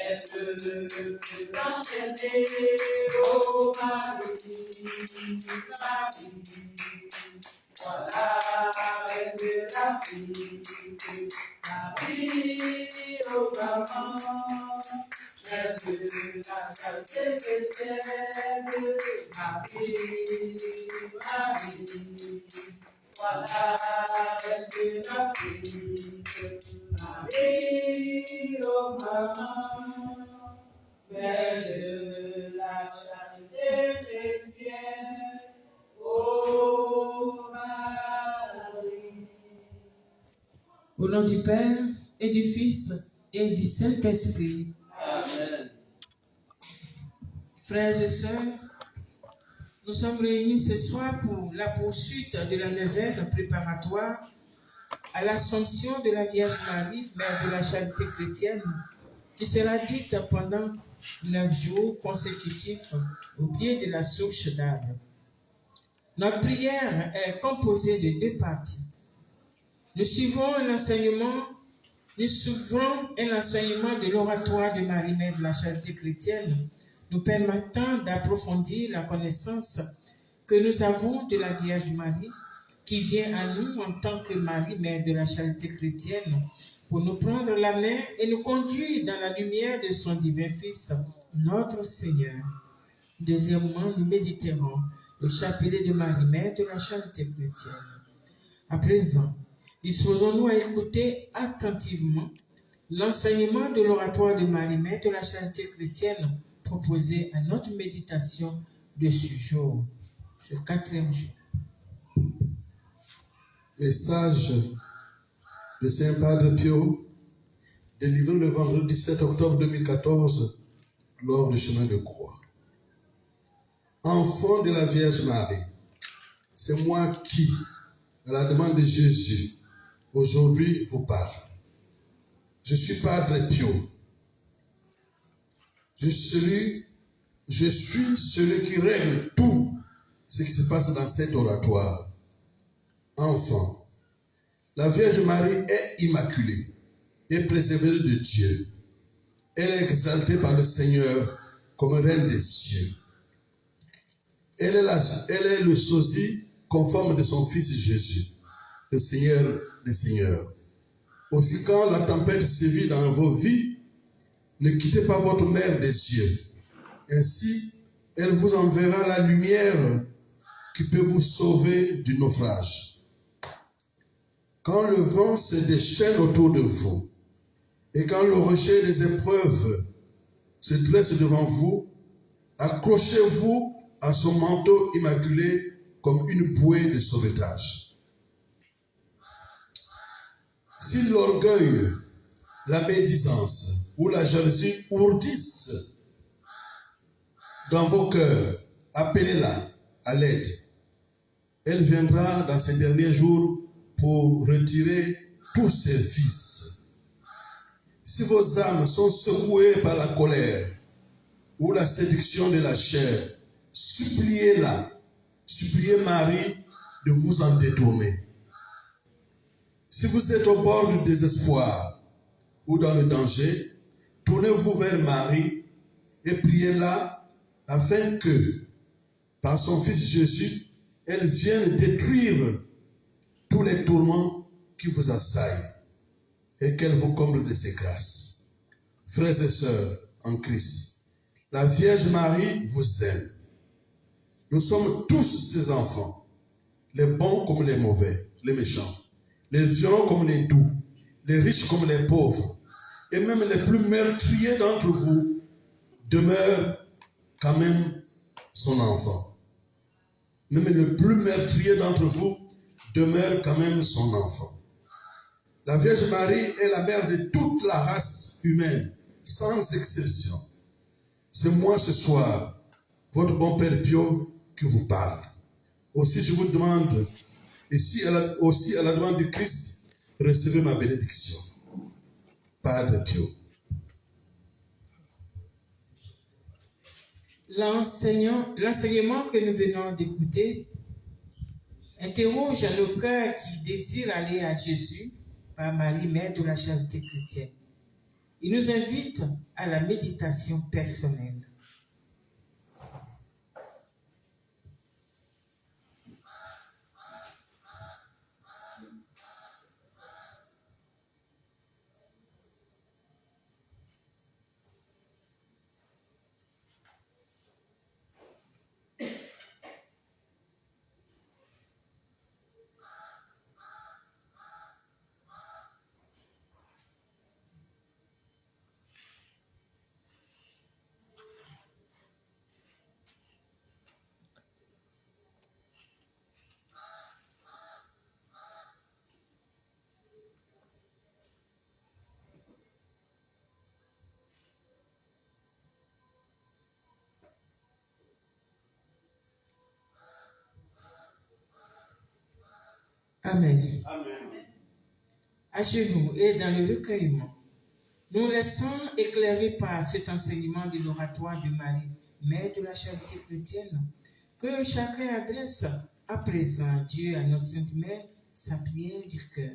Elle peut s'enchaîner au mari, voilà, elle veut la fille, Marie au maman, elle veut la charité chrétienne, Marie, Marie, voilà, elle veut la fille, Marie au maman, belle la charité chrétienne. Au nom du Père et du Fils et du Saint-Esprit. Amen. Frères et sœurs, nous sommes réunis ce soir pour la poursuite de la neuvaine préparatoire à l'Assomption de la Vierge Marie, Mère de la Charité chrétienne, qui sera dite pendant 9 jours consécutifs au pied de la souche d'arbre. Notre prière est composée de 2 parties. Nous suivrons un enseignement de l'oratoire de Marie, Mère de la Charité chrétienne, nous permettant d'approfondir la connaissance que nous avons de la Vierge Marie, qui vient à nous en tant que Marie, Mère de la Charité chrétienne, pour nous prendre la main et nous conduire dans la lumière de son divin Fils, notre Seigneur. Deuxièmement, nous méditerons le chapelet de Marie, Mère de la Charité chrétienne. À présent, disposons-nous à écouter attentivement l'enseignement de l'oratoire de Marie, Mère de la Charité chrétienne, proposé à notre méditation de ce jour, ce 4e jour. Message de Saint Padre Pio, délivré le vendredi 7 octobre 2014 lors du chemin de croix. Enfant de la Vierge Marie, c'est moi qui, à la demande de Jésus, aujourd'hui vous parle. Je suis Padre Pio. Je suis celui qui règle tout ce qui se passe dans cet oratoire. Enfant, la Vierge Marie est immaculée et préservée de Dieu. Elle est exaltée par le Seigneur comme reine des cieux. Elle est le sosie conforme de son Fils Jésus, le Seigneur des Seigneurs. Aussi, quand la tempête sévit dans vos vies, ne quittez pas votre mère des yeux. Ainsi, elle vous enverra la lumière qui peut vous sauver du naufrage. Quand le vent se déchaîne autour de vous, et quand le rocher des épreuves se dresse devant vous, accrochez-vous à son manteau immaculé comme une bouée de sauvetage. Si l'orgueil, la médisance ou la jalousie ourdissent dans vos cœurs, appelez-la à l'aide. Elle viendra dans ces derniers jours pour retirer tous ses vices. Si vos âmes sont secouées par la colère ou la séduction de la chair, suppliez-la, suppliez Marie de vous en détourner. Si vous êtes au bord du désespoir ou dans le danger, tournez-vous vers Marie et priez-la afin que, par son Fils Jésus, elle vienne détruire tous les tourments qui vous assaillent et qu'elle vous comble de ses grâces. Frères et sœurs en Christ, la Vierge Marie vous aime. Nous sommes tous ses enfants, les bons comme les mauvais, les méchants, les violents comme les doux, les riches comme les pauvres, et même les plus meurtriers d'entre vous demeurent quand même son enfant. Même le plus meurtrier d'entre vous demeure quand même son enfant. La Vierge Marie est la mère de toute la race humaine, sans exception. C'est moi ce soir, votre bon Père Pio, qui vous parle. Aussi, je vous demande, ici aussi à la demande du Christ, recevez ma bénédiction. Padre Pio. L'enseignement que nous venons d'écouter interroge nos cœurs qui désirent aller à Jésus par Marie, Mère de la Charité chrétienne. Il nous invite à la méditation personnelle. Amen. Amen. À genoux et dans le recueillement, nous laissons éclairer par cet enseignement de l'oratoire de Marie, Mère de la Charité chrétienne, que chacun adresse à présent Dieu, à notre Sainte Mère, sa prière du cœur.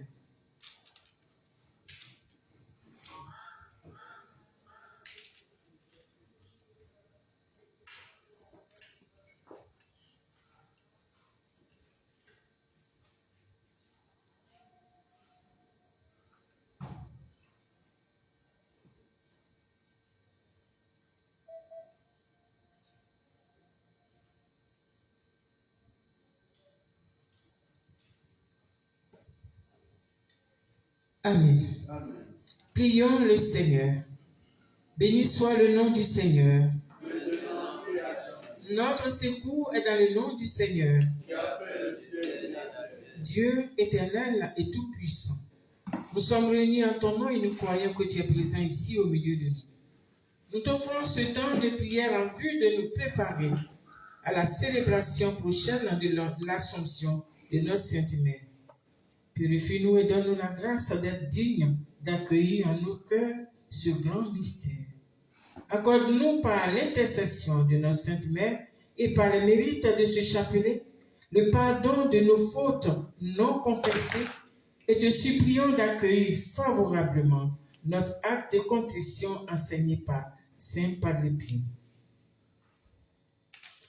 Amen. Amen. Prions le Seigneur. Béni soit le nom du Seigneur. Notre secours est dans le nom du Seigneur. Dieu éternel et tout-puissant. Nous sommes réunis en ton nom et nous croyons que tu es présent ici au milieu de nous. Nous t'offrons ce temps de prière en vue de nous préparer à la célébration prochaine de l'Assomption de notre Sainte Mère. Purifie-nous et donne-nous la grâce d'être dignes d'accueillir en nos cœurs ce grand mystère. Accorde-nous par l'intercession de notre Sainte Mère et par les mérites de ce chapelet le pardon de nos fautes non confessées et te supplions d'accueillir favorablement notre acte de contrition enseigné par Saint Padre Pio.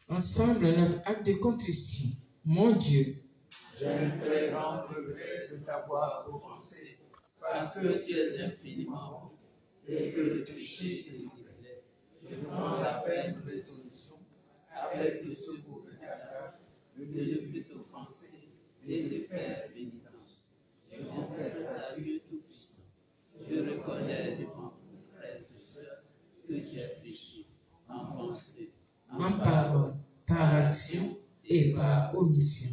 Ensemble, notre acte de contrition. Mon Dieu, J'ai un très grand regret de t'avoir offensé, parce que tu es infiniment bon et que le péché est libéré. Je prends la peine de résolution, avec le secours de ta grâce, de ne plus t'offenser et de faire pénitence. Je confesse à Dieu Tout-Puissant. Je reconnais devant mes frères et sœurs que j'ai péché en pensée, en parole, par action et par omission.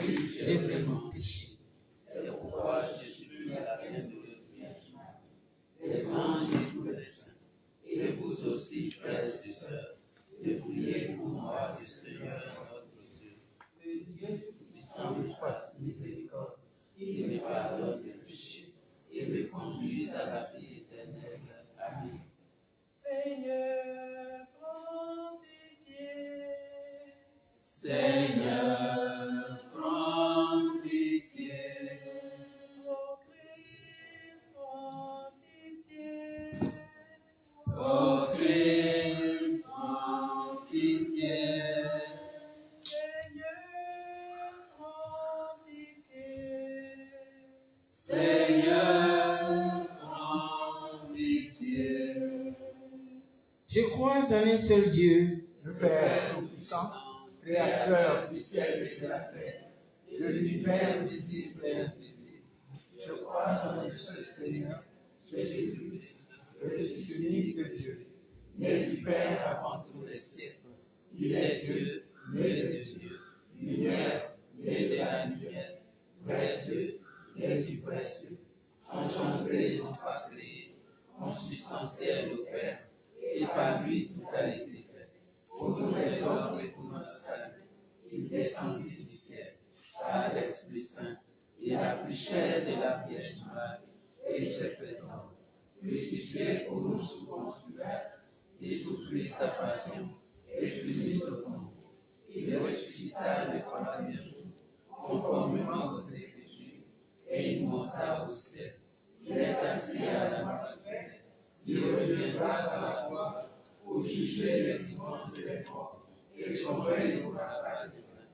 Oui, J'ai vraiment péché. C'est pourquoi je supplie la bienheureuse Vierge Marie, les anges et tous les saints, et vous aussi, frères et sœurs, de prier pour moi, le Seigneur notre Dieu. Que Dieu Tout-Puissant me fasse miséricorde, qu'il me pardonne mes péchés et me conduise à la vie éternelle. Amen. Seigneur, prends pitié. Seigneur, prends pitié. Ô Christ, prends pitié. Ô Christ, prends pitié. Seigneur, prends pitié. Seigneur, prends pitié. Je crois en un seul Dieu, Le Père Tout-Puissant, Créateur du ciel et de la terre, de l'univers visible et invisible. Je crois en un seul Seigneur, Jésus-Christ, le Fils unique de Dieu, né du Père avant tous les siècles. Il est Dieu, né de Dieu, lumière, né de la lumière, vrai Dieu, né du vrai Dieu, engendré, non pas créé, consubstantiel au Père, et par lui tout a été fait. Pour nous les hommes et pour notre salut, il descendit du ciel, par l'Esprit Saint, et la plus chère de la Vierge Marie, et s'est fait homme, crucifié pour nous sous Ponce Pilate, et souffrit sa passion, et fut mis au tombeau. Il ressuscita le troisième jour, conformément aux Écritures, et il monta au ciel. Il reviendra dans la gloire pour juger les vivants et les morts, et son règne n'aura pas de fin.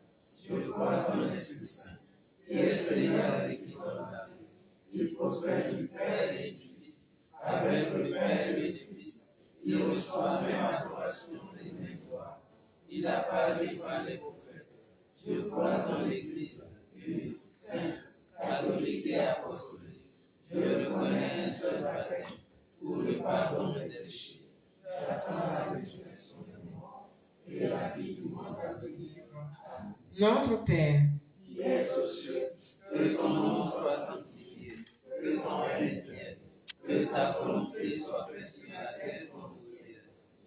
Je crois en l'Esprit Saint, qui est Seigneur et qui donne la vie. Il procède du Père et du Fils, avec le Père et le Fils. Il reçoit même adoration et même gloire. Il a parlé par les prophètes. Je crois en l'Église, une, sainte, catholique et apostolique. Je reconnais un seul baptême pour le pardon des péchés. J'attends la résurrection des morts et la vie du monde à venir. Amen. Notre Père, Qui es aux cieux, que ton nom soit sanctifié, que ton règne vienne, que ta volonté soit faite sur la terre comme au ciel.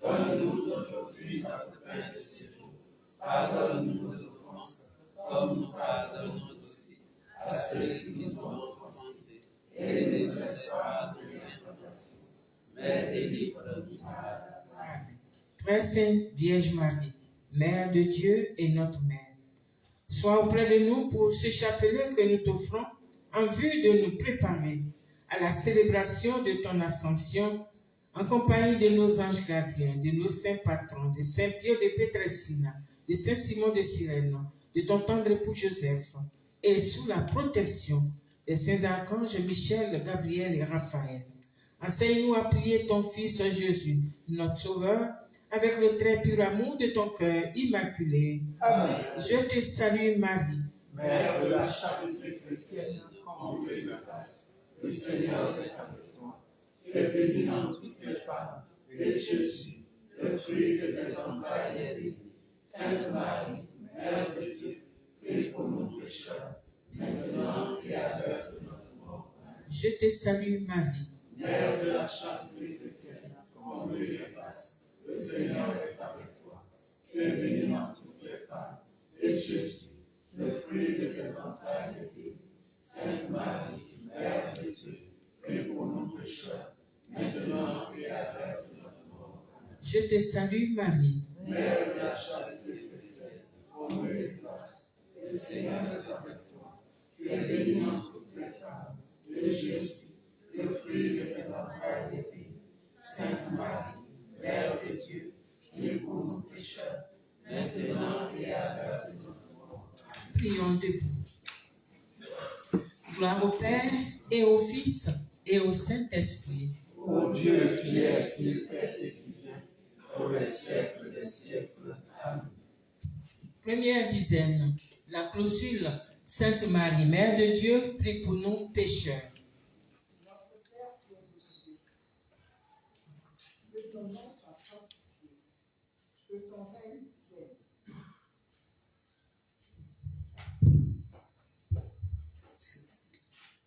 Donne-nous aujourd'hui notre pain de ce jour. Pardonne-nous nos offenses, comme nous pardonnons aussi à ceux qui nous ont offensés. Et ne nous laisse pas entrer en tentation, mais délivre-nous du mal. Amen. Très Sainte Vierge Marie, Mère de Dieu et notre Mère, sois auprès de nous pour ce chapelet que nous t'offrons en vue de nous préparer à la célébration de ton Assomption en compagnie de nos anges gardiens, de nos saints patrons, de Saint Pie de Pietrelcina, de Saint Simon de Cyrène, de ton tendre époux Joseph, et sous la protection des saints archanges Michel, Gabriel et Raphaël. Enseigne-nous à prier ton Fils Jésus, notre Sauveur, avec le très pur amour de ton cœur immaculé. Amen. Je te salue Marie, Mère de la charité chrétienne, comblée de grâce, le Seigneur est avec toi. Tu es bénie entre toutes les femmes, et Jésus, le fruit de tes entrailles, est béni. Sainte Marie, Mère de Dieu, prie pour nous pécheurs, maintenant et à l'heure de notre mort. Amen. je te salue Marie, Mère de la charité chrétienne, comblée de grâce, le Seigneur est avec toi. Tu es bénie entre toutes les femmes, et Jésus, le fruit de tes entrailles, est béni. Sainte Marie, Mère de Dieu, prie pour nous pécheurs, maintenant et à l'heure de notre mort. Amen. je te salue Marie, Mère de la charité chrétienne, comblée de grâce, le Seigneur est avec toi. Tu es bénie entre toutes les femmes, et Jésus, le fruit de tes entrailles, est béni. Sainte Marie, Mère de Dieu, prie pour nous pécheurs, maintenant et à l'heure de notre mort. Amen. prions debout. Gloire au Père et au Fils et au Saint-Esprit. Ô Dieu qui est, qui fait et qui vient, pour les siècles des siècles. Amen. Première dizaine, la clausule Sainte Marie, Mère de Dieu, prie pour nous pécheurs. Notre Père qui es aux cieux, que ton nom soit sanctifié, que ton règne vienne.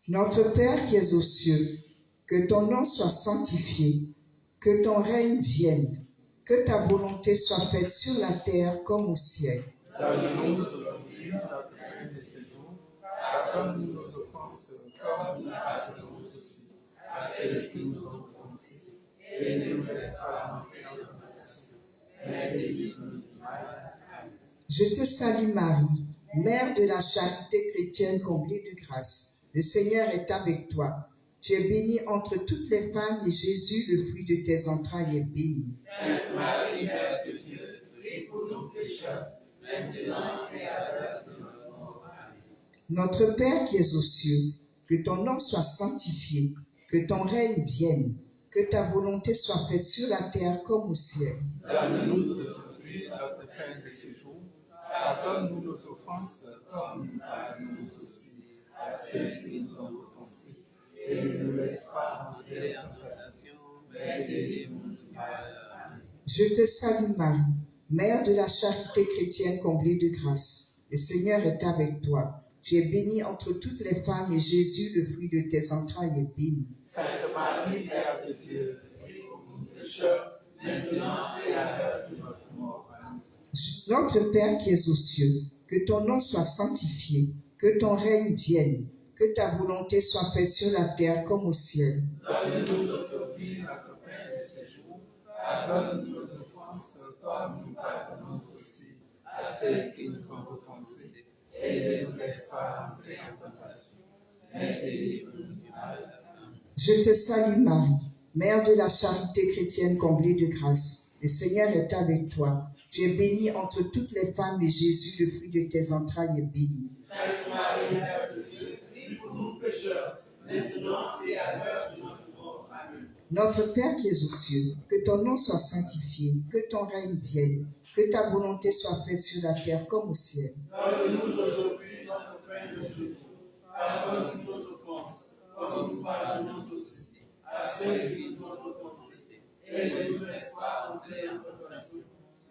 Notre Père qui es aux cieux, que ton nom soit sanctifié, que ton règne vienne, que ta volonté soit faite sur la terre comme au ciel. Donne-nous aujourd'hui notre pain de ce jour. Pardonne-nous nos offenses, comme nous pardonnons aussi à ceux qui nous ont offensés. Et ne nous laisse pas entrer en tentation, mais délivre-nous du mal. Amen. Je te salue Marie, Mère de la charité chrétienne comblée de grâce. Le Seigneur est avec toi. Tu es bénie entre toutes les femmes et Jésus, le fruit de tes entrailles, est béni. Sainte Marie, Mère de Dieu, prie pour nous pécheurs, maintenant et à l'heure de notre mort. Amen. Notre Père qui es aux cieux, que ton nom soit sanctifié, que ton règne vienne, que ta volonté soit faite sur la terre comme au ciel. Donne-nous aujourd'hui notre pain de ce jour. Pardonne-nous nos offenses, comme nous pardonnons aussi à ceux qui nous ont offensés. Et ne nous laisse pas entrer en tentation, mais délivre-nous du mal. Amen. Je te salue Marie, Mère de la charité chrétienne comblée de grâce. Le Seigneur est avec toi. Tu es bénie entre toutes les femmes et Jésus, le fruit de tes entrailles, est béni. Sainte Marie, Mère de Dieu, prie pour nous pécheurs, maintenant et à l'heure de notre mort. Amen. Notre Père qui es aux cieux, que ton nom soit sanctifié, que ton règne vienne, que ta volonté soit faite sur la terre comme au ciel. Donne-nous aujourd'hui notre pain de ce jour. Pardonne-nous nos offenses, comme nous pardonnons aussi à ceux qui nous ont offensés. Et ne nous laisse pas entrer en tentation, mais délivre-nous du mal. Amen. Je te salue Marie, Mère de la charité chrétienne comblée de grâce, le Seigneur est avec toi. Tu es bénie entre toutes les femmes et Jésus, le fruit de tes entrailles, est béni. Sainte Marie, Mère de Dieu, prie pour nous pécheurs, maintenant et à l'heure de notre mort. Amen. Notre Père qui es aux cieux, que ton nom soit sanctifié, que ton règne vienne, que ta volonté soit faite sur la terre comme au ciel. Donne-nous aujourd'hui notre pain de ce jour. Pardonne-nous nos offenses, comme nous pardonnons aussi à ceux qui nous ont offensés. Et ne nous laisse pas entrer en tentation,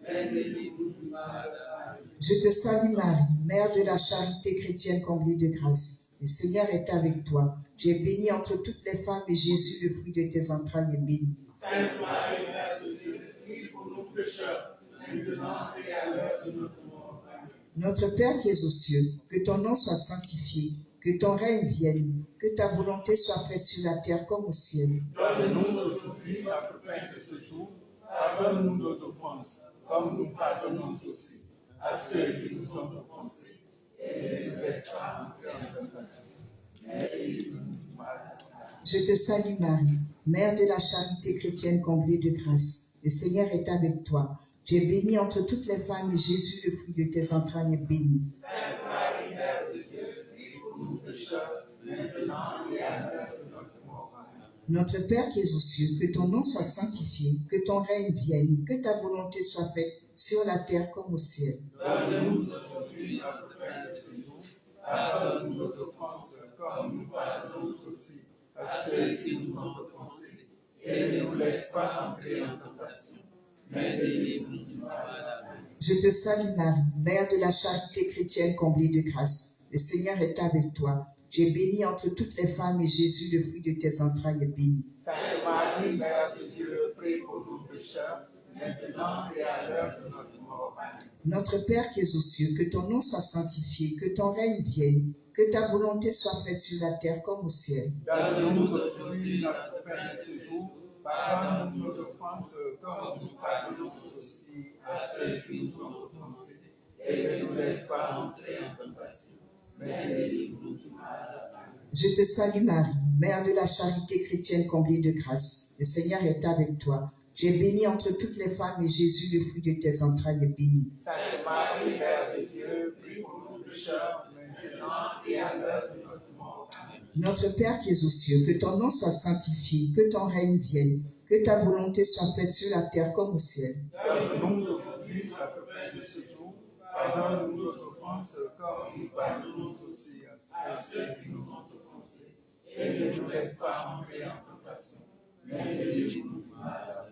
mais délivre-nous du mal. Amen. Je te salue Marie, Mère de la charité chrétienne comblée de grâce. Le Seigneur est avec toi. Tu es bénie entre toutes les femmes et Jésus, le fruit de tes entrailles, est béni. Sainte Marie, Mère de Dieu, prie pour nous pécheurs, maintenant et à l'heure de notre mort. Amen. Notre Père qui es aux cieux, que ton nom soit sanctifié, que ton règne vienne, que ta volonté soit faite sur la terre comme au ciel. Donne-nous aujourd'hui notre pain de ce jour. Pardonne-nous nos offenses, comme nous pardonnons aussi à ceux qui nous ont offensés. Et ne nous laisse pas entrer en tentation, mais délivre-nous du mal. Je te salue Marie, Mère de la charité chrétienne comblée de grâce. Le Seigneur est avec toi. Tu es bénie entre toutes les femmes et Jésus, le fruit de tes entrailles, est béni. Sainte Marie, Mère de Dieu, prie pour nous pécheurs, maintenant et à l'heure de notre mort. Amen. Notre Père qui es aux cieux, que ton nom soit sanctifié, que ton règne vienne, que ta volonté soit faite sur la terre comme au ciel. Donne-nous aujourd'hui notre pain de ce jour. Pardonne-nous nos offenses, comme nous pardonnons aussi à ceux qui nous ont offensés. Et ne nous laisse pas entrer en tentation, mais délivre-nous du mal. Amen. Je te salue Marie, Mère de la charité chrétienne comblée de grâce. Le Seigneur est avec toi. Tu es bénie entre toutes les femmes et Jésus, le fruit de tes entrailles, est béni. Sainte Marie, Mère de Dieu, prie pour nous pécheurs, maintenant et à l'heure de notre mort. Amen. Notre Père qui es aux cieux, que ton nom soit sanctifié, que ton règne vienne, que ta volonté soit faite sur la terre comme au ciel. Donne-nous aujourd'hui notre pain de ce jour. Pardonne-nous nos offenses, comme nous pardonnons aussi à ceux qui nous ont offensés. Et ne nous laisse pas entrer en tentation, mais délivre-nous du mal. Amen. Je te salue Marie, Mère de la charité chrétienne comblée de grâce. Le Seigneur est avec toi. Tu es bénie entre toutes les femmes et Jésus, le fruit de tes entrailles, est béni. Sainte Marie, Mère de Dieu, prie pour nous pécheurs, maintenant et à l'heure de notre mort. Amen. Notre Père qui es aux cieux, que ton nom soit sanctifié, que ton règne vienne, que ta volonté soit faite sur la terre comme au ciel. Donne-nous aujourd'hui notre pain de ce jour. Pardonne-nous nos offenses, comme nous pardonnons aussi à ceux qui nous ont offensés. Et ne nous laisse pas entrer en tentation, mais délivre-nous du mal.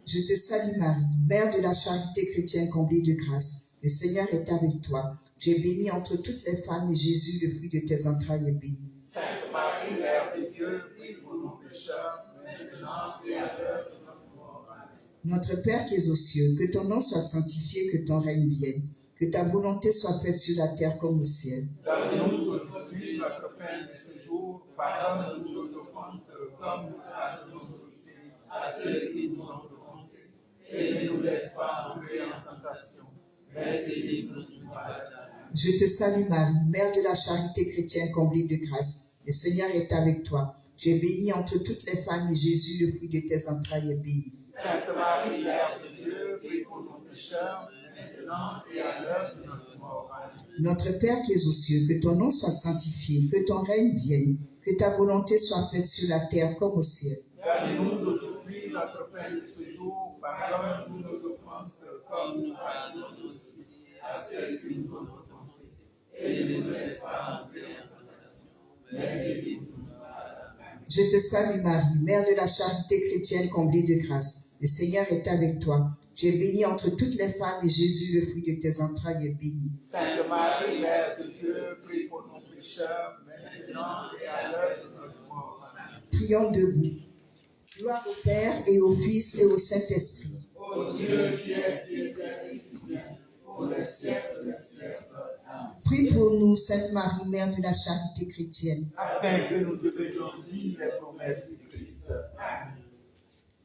Je te salue Marie, Mère de la charité chrétienne comblée de grâce. Le Seigneur est avec toi. Tu es bénie entre toutes les femmes et Jésus, le fruit de tes entrailles, est béni. Sainte Marie, Mère de Dieu, prie pour nous pécheurs, maintenant et à l'heure de notre mort. Amen. Notre Père qui es aux cieux, que ton nom soit sanctifié, que ton règne vienne, que ta volonté soit faite sur la terre comme au ciel. Donne-nous aujourd'hui notre pain de ce jour. Pardonne-nous nos offenses, comme nous pardonnons aussi à ceux qui nous ont offensés. Et ne nous laisse pas entrer en tentation, mais délivre-nous du mal. Amen. Je te salue Marie, Mère de la charité chrétienne comblée de grâce. Le Seigneur est avec toi. Tu es bénie entre toutes les femmes et Jésus, le fruit de tes entrailles, est béni. Sainte Marie, Mère de Dieu, prie pour nous pécheurs, maintenant et à l'heure de notre mort. Amen. Notre Père qui es aux cieux, que ton nom soit sanctifié, que ton règne vienne, que ta volonté soit faite sur la terre comme au ciel. Donne-nous aujourd'hui notre pain de ce jour. Pardonne-nous nos offenses, comme nous pardonnons aussi à ceux qui nous ont offensés. Et ne nous laisse pas entrer en tentation, mais délivre-nous du mal. Amen. Je te salue Marie, Mère de la charité chrétienne comblée de grâce. Le Seigneur est avec toi. Tu es bénie entre toutes les femmes et Jésus, le fruit de tes entrailles, est béni. Sainte Marie, Mère de Dieu, prie pour nous pécheurs, maintenant et à l'heure de notre mort. Amen. Prions debout. Gloire au Père et au Fils et au Saint-Esprit. Ô Dieu qui es éternel et qui vient, pour les siècles des siècles. Amen. Prie pour nous, Sainte Marie, Mère de la charité chrétienne. Afin que nous devenions dignes des promesses du Christ. Amen.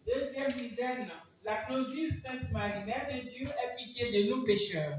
Deuxième dizaine, la clausule Sainte Marie, Mère de Dieu, aie pitié de nous pécheurs.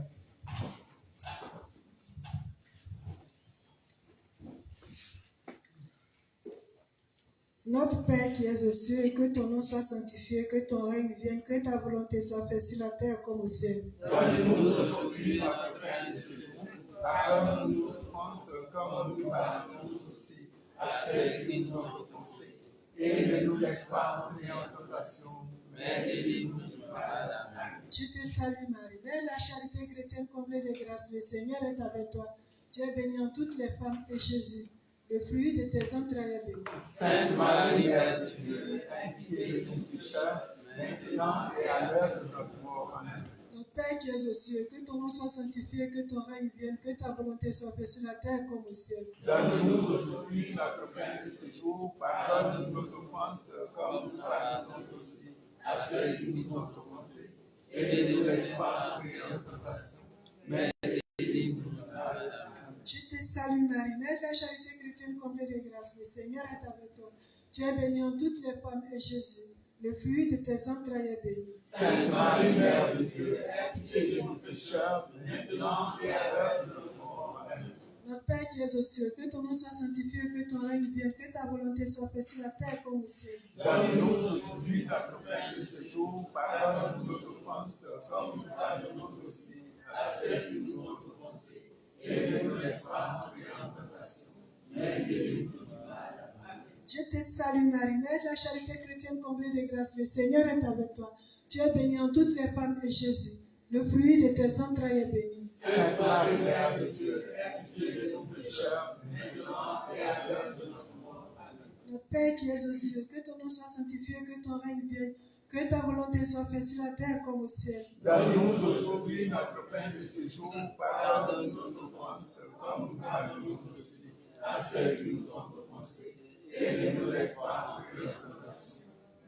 Notre Père qui es aux cieux, que ton nom soit sanctifié, que ton règne vienne, que ta volonté soit faite sur la terre comme au ciel. Donne-nous aujourd'hui notre pain de ce jour. Pardonne-nous nos offenses comme nous pardonnons aussi à ceux qui nous ont offensés. Et ne nous laisse pas entrer en tentation, mais délivre-nous du mal. Amen. Je te salue Marie, Mère de la charité chrétienne comblée de grâce, le Seigneur est avec toi. Tu es bénie en toutes les femmes et Jésus, le fruit de tes entrailles est béni. Sainte Marie, Mère de Dieu, aie pitié de nous pécheurs, maintenant et à l'heure de notre mort. Amen. Notre Père qui es aux cieux, que ton nom soit sanctifié, que ton règne vienne, que ta volonté soit faite sur la terre comme au ciel. Donne-nous aujourd'hui notre pain de ce jour. Pardonne nos offenses comme nous pardonnons aussi à ceux qui nous ont offensés. Et ne nous laisse pas entrer en tentation, mais délivre-nous du mal. Amen. Je te salue Marie, Mère de la charité chrétienne comblée de grâce, le Seigneur est avec toi. Tu es bénie en toutes les femmes et Jésus, le fruit de tes entrailles est béni. Sainte Marie, Mère de Dieu, aie pitié de nous pécheurs, maintenant et à l'heure de notre mort. Amen. Notre Père qui es aux cieux, que ton nom soit sanctifié, que ton règne vienne, que ta volonté soit faite sur la terre comme au ciel. Donne-nous aujourd'hui notre pain de ce jour. Pardonne nos offenses comme nous pardonnons aussi à ceux qui nous ont offensés. Et ne nous laisse pas entrer en tentation, mais délivre-nous du mal. Amen. Je te salue Marie, Mère de la charité chrétienne comblée de grâce, le Seigneur est avec toi. Tu es bénie en toutes les femmes et Jésus, le fruit de tes entrailles est béni. Sainte Marie, Mère de Dieu, aie pitié de nous pécheurs, maintenant et à l'heure de notre mort. Amen. Notre Père qui es aux cieux, que ton nom soit sanctifié, que ton règne vienne, que ta volonté soit faite sur la terre comme au ciel. Donne-nous aujourd'hui notre pain de ce jour. Pardonne nos offenses comme nous pardonnons aussi à ceux qui nous ont offensés. Et ne nous laisse pas entrer en tentation,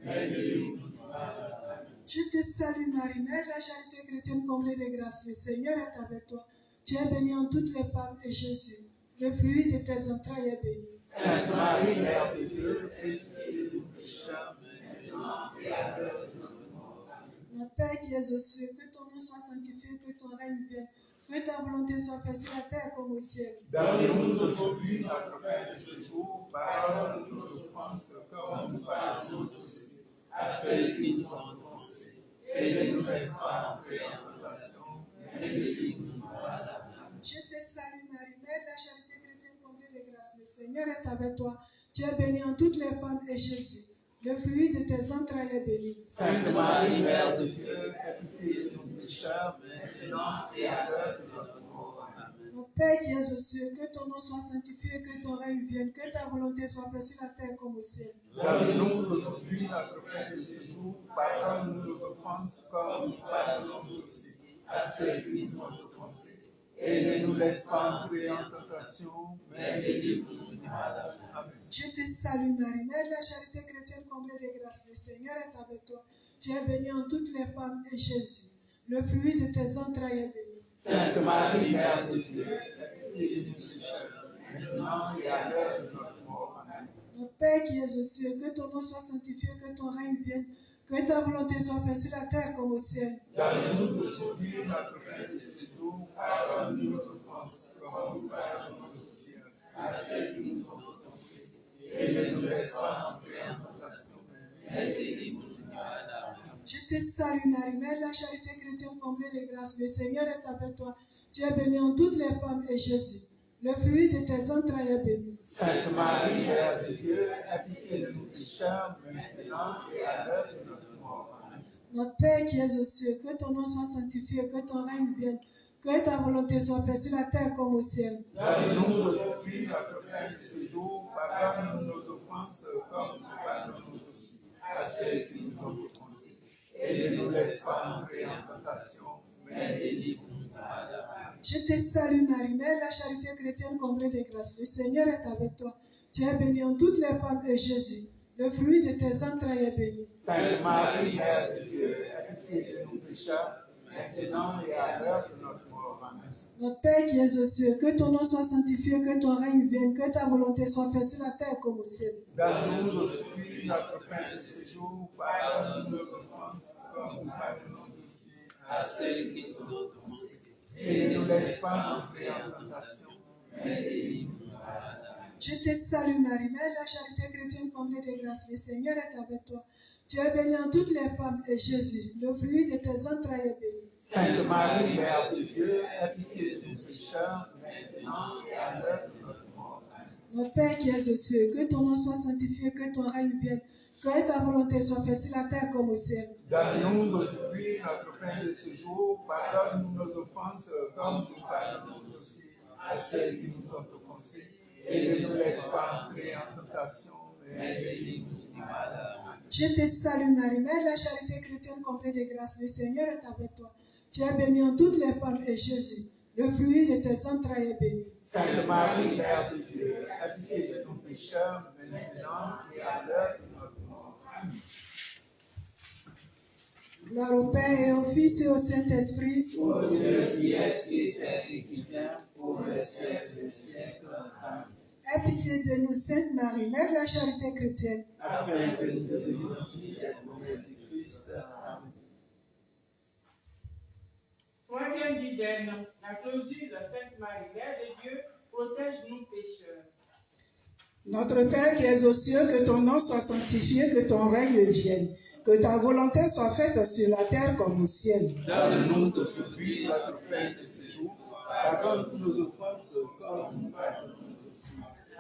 mais délivre-nous du mal. Amen. Je te salue Marie, Mère de la charité chrétienne comblée de grâce, le Seigneur est avec toi. Tu es bénie en toutes les femmes et Jésus, le fruit de tes entrailles est béni. Sainte Marie, Mère de Dieu, aie pitié de nous pécheurs, maintenant et à l'heure de notre mort. Amen. Notre Père qui es aux cieux, que ton nom soit sanctifié, que ton règne vienne, que ta volonté soit faite sur la terre comme au ciel. Donne-nous aujourd'hui notre pain de ce jour. Pardonne nos offenses comme nous pardonnons aussi à ceux qui nous ont offensés. Et ne nous laisse pas entrer en tentation, mais délivre-nous du mal. Amen. Je te salue Marie, Mère de la charité chrétienne comblée de grâce, le Seigneur est avec toi. Tu es bénie en toutes les femmes et Jésus, le fruit de tes entrailles est béni. Sainte Marie, Mère de Dieu, aie pitié de nous pécheurs, maintenant et à l'heure de notre mort. Amen. Notre Père qui es aux cieux, que ton nom soit sanctifié, que ton règne vienne, que ta volonté soit faite sur la terre comme au ciel. Donne-nous aujourd'hui notre pain de ce jour. Pardonne nos offenses comme nous pardonnons aussi à ceux qui nous ont offensés. Et ne nous laisse pas entrer en tentation, mais délivre-nous du mal. Amen. Je te salue Marie, Mère de la charité chrétienne comblée de grâce, le Seigneur est avec toi. Tu es bénie en toutes les femmes et Jésus, le fruit de tes entrailles est béni. Sainte Marie, Mère de Dieu, aie pitié de nous pécheurs, maintenant et à l'heure de notre mort. Amen. Notre Père qui es aux cieux, que ton nom soit sanctifié, que ton règne vienne, que ta volonté soit faite sur la terre comme au ciel. Donne-nous aujourd'hui notre pain de ce jour. Pardonne nos offenses comme nous pardonnons aussi à ceux qui nous ont offensés. Et ne nous laisse pas entrer en tentation, mais délivre-nous du mal. Amen. Je te salue Marie, Mère de la charité chrétienne comblée de grâce, le Seigneur est avec toi. Tu es bénie en toutes les femmes et Jésus, le fruit de tes entrailles est béni. Sainte Marie, Mère de Dieu, aie pitié de nous pécheurs, maintenant et à l'heure de notre mort. Amen. Notre Père qui es aux cieux, que ton nom soit sanctifié, que ton règne vienne, que ta volonté soit faite sur la terre comme au ciel. Donne-nous aujourd'hui notre pain de ce jour. Pardonne nos offenses comme nous pardonnons aussi à ceux qui nous ont offensés. Et ne nous laisse pas entrer en tentation, mais délivre-nous du mal. Amen. Je te salue Marie, Mère de la charité chrétienne comblée de grâce, le Seigneur est avec toi. Tu es bénie en toutes les femmes et Jésus, le fruit de tes entrailles est béni. Sainte Marie, Mère de Dieu, aie pitié de nous pécheurs, maintenant et à l'heure de notre mort. Amen. Notre Père qui es aux cieux, que ton nom soit sanctifié, que ton règne vienne, que ta volonté soit faite sur la terre comme au ciel. Donne-nous aujourd'hui notre pain de ce jour. Pardonne nos offenses comme nous pardonnons aussi à ceux qui nous ont offensés. Et ne nous laisse pas entrer en tentation, mais délivre-nous du mal. Amen. Je te salue Marie, Mère de la charité chrétienne comblée de grâce. Le Seigneur est avec toi. Tu es bénie en toutes les femmes et Jésus, le fruit de tes entrailles, est béni. Sainte Marie, Mère de Dieu, aie pitié de nous pécheurs, maintenant et à l'heure de notre mort. Amen. Notre Père qui es aux cieux, que ton nom soit sanctifié, que ton règne vienne, que ta volonté soit faite sur la terre comme au ciel. Donne-nous aujourd'hui notre pain de ce jour. Pardonne-nous nos offenses, comme nous pardonnons aussi à ceux qui nous ont offensés. Et ne nous laisse pas entrer en tentation, mais délivre-nous du mal. Amen. Je te salue Marie, Mère de la charité chrétienne comblée de grâce. Le Seigneur est avec toi. Tu es bénie en toutes les femmes et Jésus, le fruit de tes entrailles, est béni. Sainte Marie, Mère de Dieu, aie pitié de nous pécheurs, maintenant et à l'heure de notre mort. Amen. Gloire au Père et au Fils et au Saint-Esprit. Ô Dieu qui est, qui était et qui vient, pour les siècles des siècles. Amen. Aie pitié de nous, Sainte Marie, Mère de la charité chrétienne. Afin que nous devenions dignes des promesses du Christ. Amen. Troisième dizaine, la clausure de Sainte Marie, Mère de Dieu, protège nous pécheurs. Notre Père qui es aux cieux, que ton nom soit sanctifié, que ton règne vienne, que ta volonté soit faite sur la terre comme au ciel. Donne-nous aujourd'hui notre pain de ce jour. Pardonne nos offenses comme nous pardonnons aussi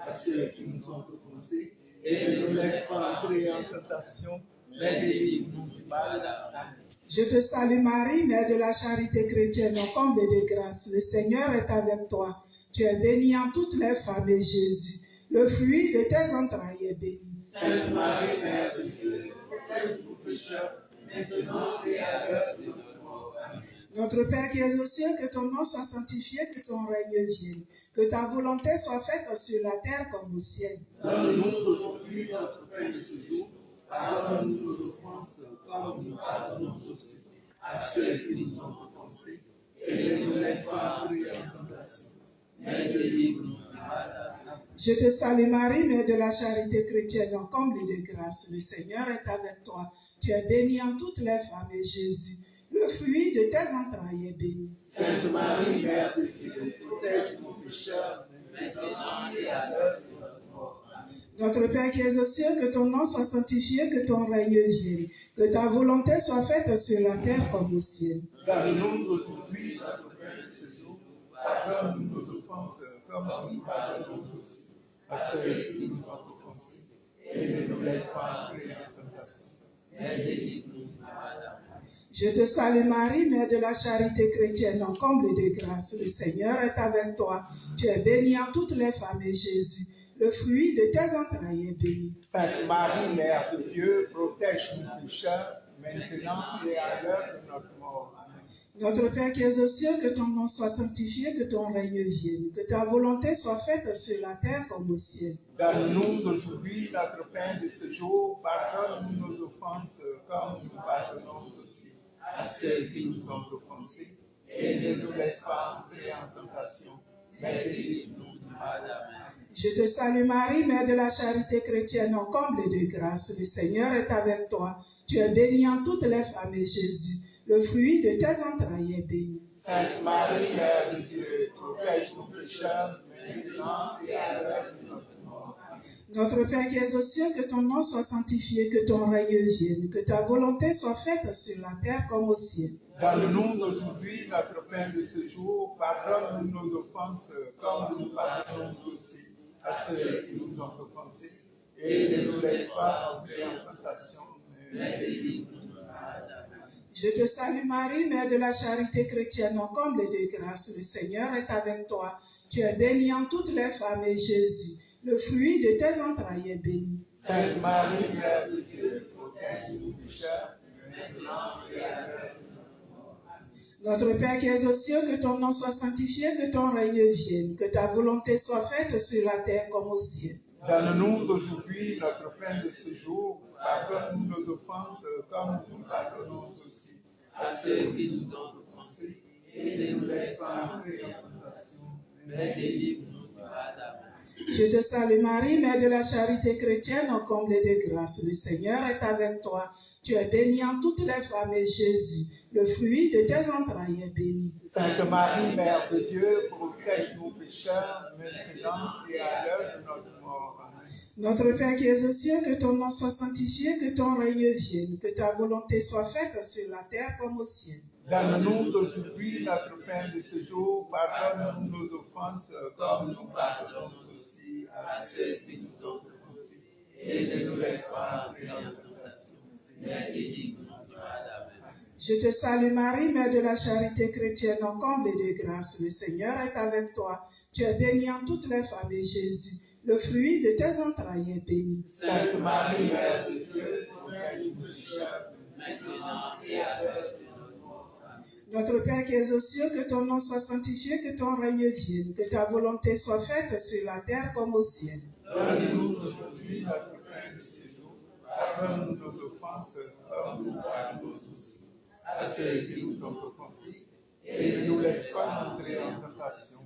à ceux qui nous ont offensés. Et ne nous laisse pas entrer en tentation, mais délivre-nous du mal. Amen. Je te salue Marie, Mère de la charité chrétienne, au comble de grâce. Le Seigneur est avec toi. Tu es bénie en toutes les femmes et Jésus, le fruit de tes entrailles, est béni. Sainte Marie, Mère de Dieu, protège-nous pécheurs, maintenant et à l'heure de notre mort. Amen. Notre Père qui es aux cieux, que ton nom soit sanctifié, que ton règne vienne, que ta volonté soit faite sur la terre comme au ciel. Donne-nous aujourd'hui notre pain de ce jour. Pardonne-nous nos offenses, comme nous pardonnons aussi à ceux qui nous ont offensés. Et ne nous laisse pas entrer en tentation, mais délivre-nous du mal. Amen. Je te salue Marie, Mère de la charité chrétienne, au comble de grâce. Le Seigneur est avec toi. Tu es bénie en toutes les femmes et Jésus, le fruit de tes entrailles, est béni. Sainte Marie, Mère de Dieu, protège nos pécheurs, maintenant et à l'heure de notre mort. Amen. Notre Père qui es aux cieux, que ton nom soit sanctifié, que ton règne vienne, que ta volonté soit faite sur la terre comme au ciel. Donne-nous aujourd'hui notre pain de ce jour. Pardonne-nous nos offenses, comme nous pardonnons aussi à ceux qui nous ont offensés. Et ne nous laisse pas entrer en tentation, Mais délivre-nous du mal. Amen. Je te salue Marie, Mère de la charité chrétienne, en comble de grâce. Le Seigneur est avec toi. Tu es bénie en toutes les femmes et Jésus, le fruit de tes entrailles, est béni. Sainte Marie, Mère de Dieu, protège nos pécheurs, maintenant et à l'heure de notre mort. Amen. Notre Père qui es aux cieux, que ton nom soit sanctifié, que ton règne vienne, que ta volonté soit faite sur la terre comme au ciel. Donne-nous aujourd'hui notre pain de ce jour. Pardonne-nous nos offenses, comme nous pardonnons aussi à ceux qui nous ont offensés. Et ne nous laisse pas entrer en tentation, mais délivre-nous du mal. Amen. Je te salue Marie, Mère de la charité chrétienne, au comble de grâce. Le Seigneur est avec toi. Tu es bénie en toutes les femmes et Jésus, le fruit de tes entrailles, est béni. Sainte Marie, Mère de Dieu, protège nos pécheurs, maintenant et à l'heure de notre mort. Amen. Notre Père qui es aux cieux, que ton nom soit sanctifié, que ton règne vienne, que ta volonté soit faite sur la terre comme au ciel. Donne-nous aujourd'hui notre pain de ce jour. Pardonne-nous nos offenses, comme nous pardonnons aussi à ceux qui nous ont offensés. Et ne nous laisse pas entrer en tentation, mais délivre-nous du mal. Amen. Je te salue Marie, Mère de la charité chrétienne, au comble de grâce. Le Seigneur est avec toi. Tu es bénie en toutes les femmes et Jésus, le fruit de tes entrailles, est béni. Sainte Marie, Mère de Dieu, protège nos pécheurs, maintenant et à l'heure de notre mort. Amen. Notre Père qui es aux cieux, que ton nom soit sanctifié, que ton règne vienne, que ta volonté soit faite sur la terre comme au ciel. Donne-nous aujourd'hui notre pain de ce jour. Pardonne-nous nos offenses, comme nous pardonnons aussi À ceux qui nous ont offensés, et ne nous laisse pas entrer en tentation, mais délivre-nous du mal. Amen. Je te salue Marie, Mère de la charité chrétienne, comblée de grâce. Le Seigneur est avec toi. Tu es bénie en toutes les femmes et Jésus, le fruit de tes entrailles, est béni. Sainte Marie, Mère de Dieu, protège-nous pécheurs, maintenant et à l'heure de notre mort. Amen. Notre Père qui es aux cieux, que ton nom soit sanctifié, que ton règne vienne, que ta volonté soit faite sur la terre comme au ciel. Donne-nous aujourd'hui notre pain de ce jour, pardonne-nous nos offenses, comme nous pardonnons aussi à ceux qui nous ont offensés. Et ne nous laisse pas entrer en tentation, mais délivre-nous du mal. Amen. Je te salue Marie, Mère de la charité chrétienne, comblée de grâce. Le Seigneur est avec toi. Tu es bénie en toutes les femmes et Jésus, le fruit de tes entrailles, est béni. Sainte Marie, Mère de Dieu, protège-nous pécheurs, maintenant et à l'heure de notre mort. Amen. Notre Père qui es aux cieux, que ton nom soit sanctifié, que ton règne vienne, que ta volonté soit faite sur la terre comme au ciel. Donne-nous aujourd'hui notre pain de ce jour. Pardonne-nous nos offenses, comme nous pardonnons aussi à ceux qui nous ont offensés. Et ne nous laisse pas entrer en tentation,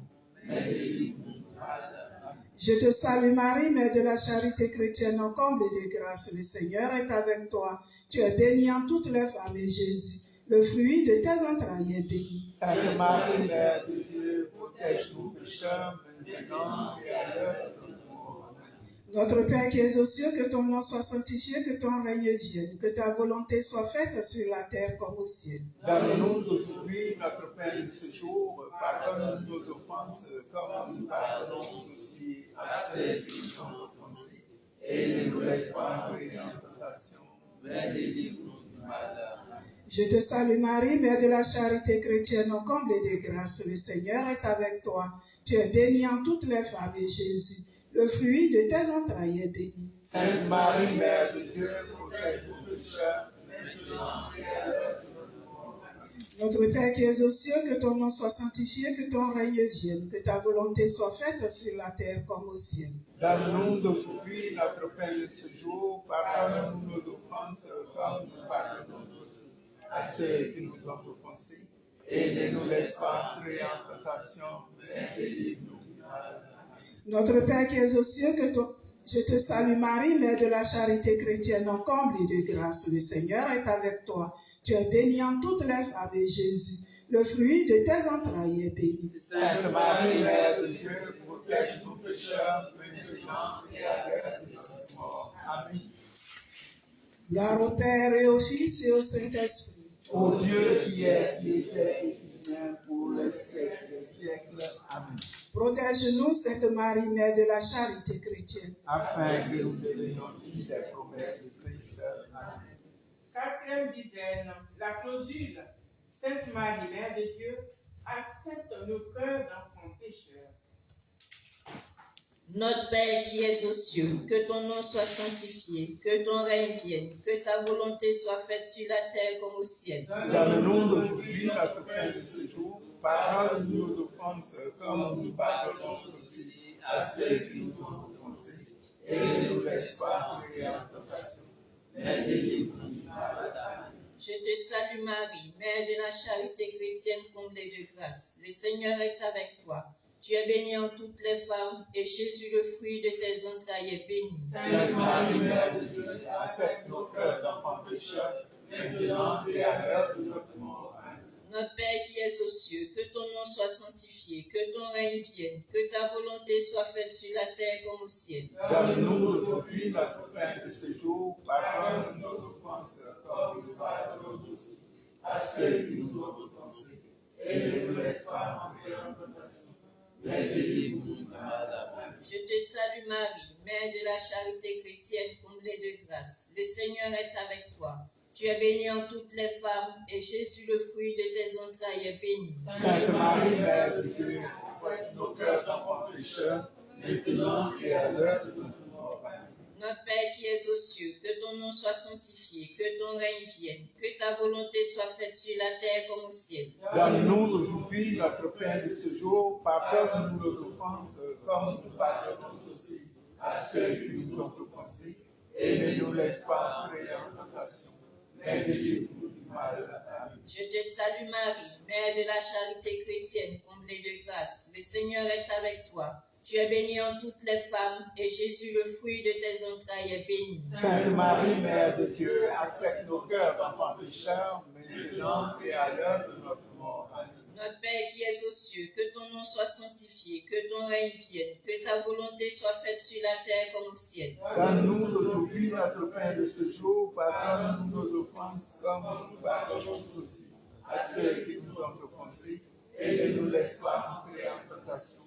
mais délivre-nous du mal. Amen. Je te salue Marie, Mère de la charité chrétienne, comblée de grâce. Le Seigneur est avec toi. Tu es bénie en toutes les femmes et Jésus, le fruit de tes entrailles, est béni. Sainte Marie, Mère de Dieu, protège-nous pécheurs, maintenant et à l'heure de notre mort. Amen. Notre Père qui es aux cieux, que ton nom soit sanctifié, que ton règne vienne, que ta volonté soit faite sur la terre comme au ciel. Donne-nous aujourd'hui notre pain de ce jour. Pardonne-nous nos offenses, comme nous pardonnons aussi à ceux qui nous ont offensés. Et ne nous laisse pas entrer en tentation, mais délivre-nous du mal. Amen. Je te salue Marie, Mère de la charité chrétienne, comblée de grâce. Le Seigneur est avec toi. Tu es bénie en toutes les femmes et Jésus, le fruit de tes entrailles, est béni. Sainte Marie, Mère de Dieu, protège-nous pécheurs, maintenant et à l'heure de notre mort. Amen. Notre Père qui es aux cieux, que ton nom soit sanctifié, que ton règne vienne, que ta volonté soit faite sur la terre comme au ciel. Donne-nous aujourd'hui notre pain de ce jour. Pardonne-nous nos offenses, comme nous pardonnons aussi à ceux qui nous ont offensés. Et ne nous laisse pas entrer en tentation, mais délivre-nous du mal. Notre Père qui es aux cieux, je te salue Marie, Mère de la charité chrétienne, comblée de grâce. Le Seigneur est avec toi. Tu es bénie en toutes les femmes et Jésus, le fruit de tes entrailles, est béni. Sainte Marie, Mère de Dieu, protège nos pécheurs, maintenant et à l'heure de notre mort. Amen. Gloire au Père et au Fils et au Saint-Esprit. Ô Dieu qui est, qui était et qui vient pour les siècles des siècles. Amen. Protège-nous, Sainte Marie, Mère de la charité chrétienne. Afin que nous devenions dignes des promesses de Christ. Amen. Quatrième dizaine, la clausule. Sainte Marie, Mère de Dieu, accepte nos cœurs d'enfants pécheurs. Notre Père qui es aux cieux, que ton nom soit sanctifié, que ton règne vienne, que ta volonté soit faite sur la terre comme au ciel. Donne-nous aujourd'hui notre pain de ce jour. Pardonne-nous nos offenses, comme nous pardonnons aussi à ceux qui nous ont offensés. Et ne nous laisse pas entrer en tentation, mais délivre-nous du mal. Amen. Je te salue Marie, Mère de la charité chrétienne comblée de grâce. Le Seigneur est avec toi. Tu es bénie en toutes les femmes, et Jésus, le fruit de tes entrailles, est béni. Sainte Marie, Mère de Dieu, accepte nos cœurs d'enfants pécheurs, maintenant et à l'heure de notre mort. Amen. Notre Père qui es aux cieux, que ton nom soit sanctifié, que ton règne vienne, que ta volonté soit faite sur la terre comme au ciel. Donne-nous aujourd'hui notre pain de ce jour. Pardonne nos offenses, comme nous pardonnons aussi à ceux qui nous ont offensés. Et ne nous laisse pas entrer en tentation, mais délivre-nous du mal. Amen. Je te salue Marie, Mère de la charité chrétienne comblée de grâce. Le Seigneur est avec toi. Tu es bénie en toutes les femmes, et Jésus, le fruit de tes entrailles, est béni. Sainte Marie, Mère de Dieu, conforte nos cœurs d'enfants pécheurs, maintenant et à l'heure de notre mort. Amen. Notre Père qui es aux cieux, que ton nom soit sanctifié, que ton règne vienne, que ta volonté soit faite sur la terre comme au ciel. Donne-nous aujourd'hui notre pain de ce jour. Pardonne-nous nos offenses, comme nous pardonnons aussi à ceux qui nous ont offensés. Et ne nous laisse pas entrer en tentation, mais délivre-nous du mal. Amen. Je te salue Marie, Mère de la charité chrétienne comblée de grâce. Le Seigneur est avec toi. Tu es bénie en toutes les femmes, et Jésus, le fruit de tes entrailles, est béni. Sainte Marie, Mère de Dieu, accepte nos cœurs d'enfants pécheurs, maintenant et à l'heure de notre mort. Amen. Notre Père qui es aux cieux, que ton nom soit sanctifié, que ton règne vienne, que ta volonté soit faite sur la terre comme au ciel. Donne-nous aujourd'hui notre pain de ce jour, pardonne-nous nos offenses comme nous pardonnons aussi à ceux qui nous ont offensés, et ne nous laisse pas entrer en tentation,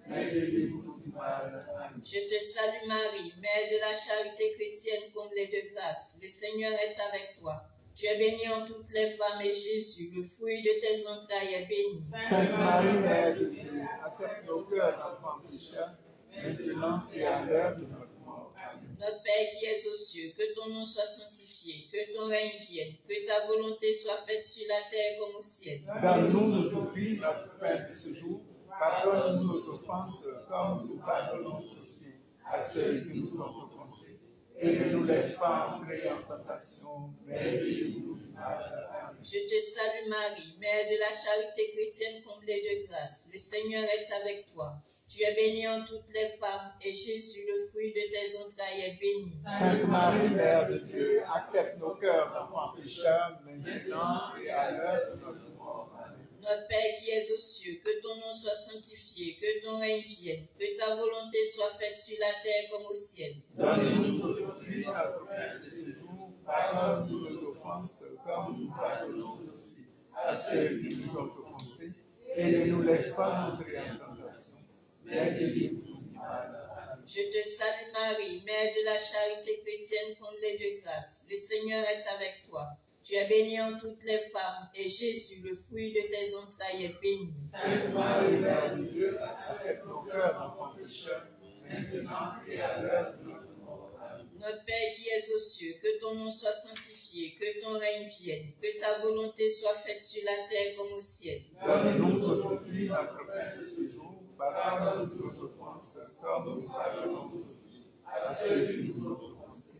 mais délivre-nous du mal. Amen. Je te salue Marie, Mère de la charité chrétienne comblée de grâce. Le Seigneur est avec toi. Tu es bénie en toutes les femmes, et Jésus, le fruit de tes entrailles, est béni. Sainte Marie, Mère de Dieu, accepte nos cœurs d'enfants pécheurs, maintenant et à l'heure de notre mort. Amen. Notre Père qui es aux cieux, que ton nom soit sanctifié, que ton règne vienne, que ta volonté soit faite sur la terre comme au ciel. Donne-nous aujourd'hui notre pain de ce jour. Pardonne-nous nos offenses comme nous pardonnons aussi à ceux qui nous ont offensés. Et ne nous laisse pas entrer en tentation, mais délivre-nous du mal. Amen. Je te salue Marie, Mère de la charité chrétienne comblée de grâce. Le Seigneur est avec toi. Tu es bénie en toutes les femmes, et Jésus, le fruit de tes entrailles, est béni. Sainte Marie, Mère de Dieu, accepte nos cœurs d'enfants pécheurs, maintenant et à l'heure de notre mort. Amen. Notre Père qui es aux cieux, que ton nom soit sanctifié, que ton règne vienne, que ta volonté soit faite sur la terre comme au ciel. Donne-nous aujourd'hui notre pain de ce jour. Pardonne-nous nos offenses, comme nous pardonnons aussi à ceux qui nous ont offensés. Et ne nous laisse pas entrer en tentation, mais délivre-nous du mal. Amen. Je te salue Marie, Mère de la charité chrétienne comblée de grâce. Le Seigneur est avec toi. Tu es bénie en toutes les femmes, et Jésus, le fruit de tes entrailles, est béni. Sainte Marie, Mère de Dieu, accepte nos cœurs d'enfants pécheurs, maintenant et à l'heure de notre mort. Amen. Notre Père qui es aux cieux, que ton nom soit sanctifié, que ton règne vienne, que ta volonté soit faite sur la terre comme au ciel. Donne-nous aujourd'hui notre pain de ce jour. Pardonne-nous nos offenses, comme nous pardonnons aussi à ceux qui nous ont offensés.